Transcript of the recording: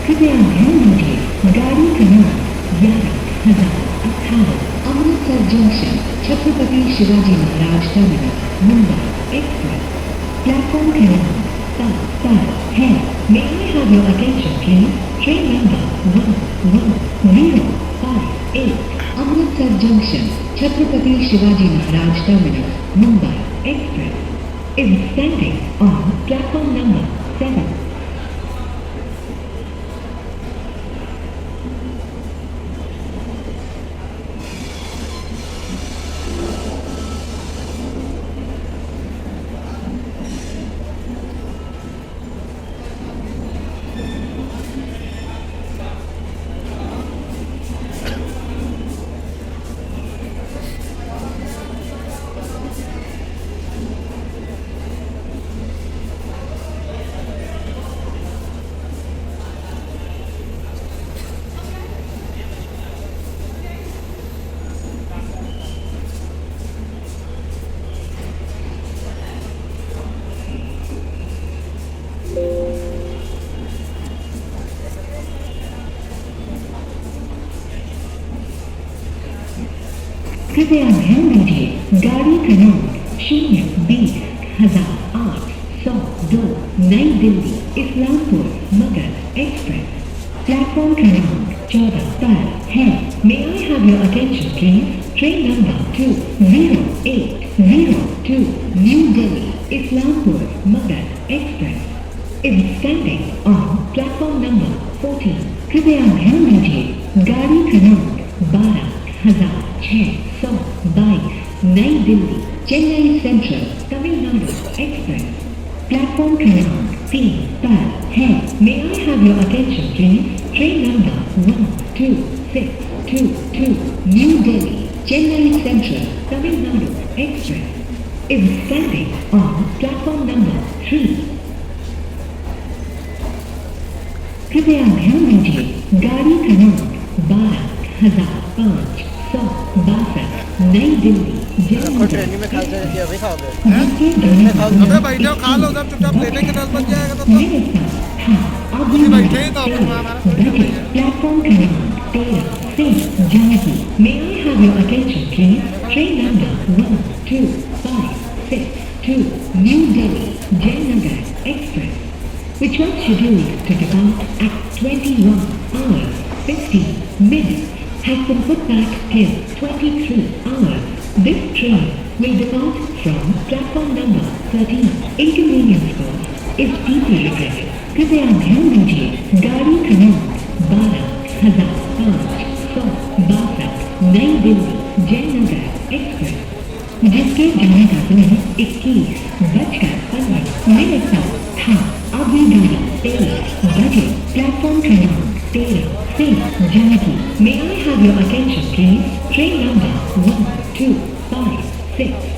कृपया ध्यान दीजिए, गाड़ी क्रमांक 11,018 Amritsar junction Chhatrapati Shivaji Maharaj terminus Mumbai express platform क्रमांक 7 पर है। May I have your attention please? Train number 11058 Amritsar junction Chhatrapati Shivaji Maharaj terminus Mumbai express is standing on platform number 7. कृपया ध्यान दीजिए, गाड़ी क्रमांक 020,802 नई दिल्ली इस्लामपुर मगध एक्सप्रेस प्लेटफॉर्म क्रमांक 14 पर है। May I have your attention please? Train number 20802 New Delhi Islampur Magad Express is standing on platform number 14. कृपया ध्यान दीजिए, गाड़ी क्रमांक 12,622 नई Delhi Chennai central Tamil Nadu express platform क्रमांक 3 पर है। May I have your attention please? Train number 12622 New Delhi Chennai Central Tamil Nadu Express is standing on platform number 3. कृपया ध्यान दीजिए, गाड़ी क्रमांक 12,562 नई दिल्ली ट्रेनिंग में खा जाए अभी खाओगे अबे बैठो खा लो जब चुपचाप लेने के 10 बज जाएगा तो अभी बैठे ही तो हमारा प्लेटफॉर्म क्रमांक 13 से Janaki. May I have your attention please? Train number 12562 New Delhi Jayanagar Express which was scheduled to depart at 21 hours 50 minutes has been put back till 23 hours. This train will depart from platform number 13. Inconvenience caused is deeply regretted. कृपया ध्यान दीजिए, गाड़ी क्रमांक 12,562 नई Delhi Jaynagar express जिसके जाने का समय 21:15 था। अभी गाड़ी 23 बजे प्लेटफॉर्म क्रमांक 13 से Janaki. May I have your attention please? Train number 1256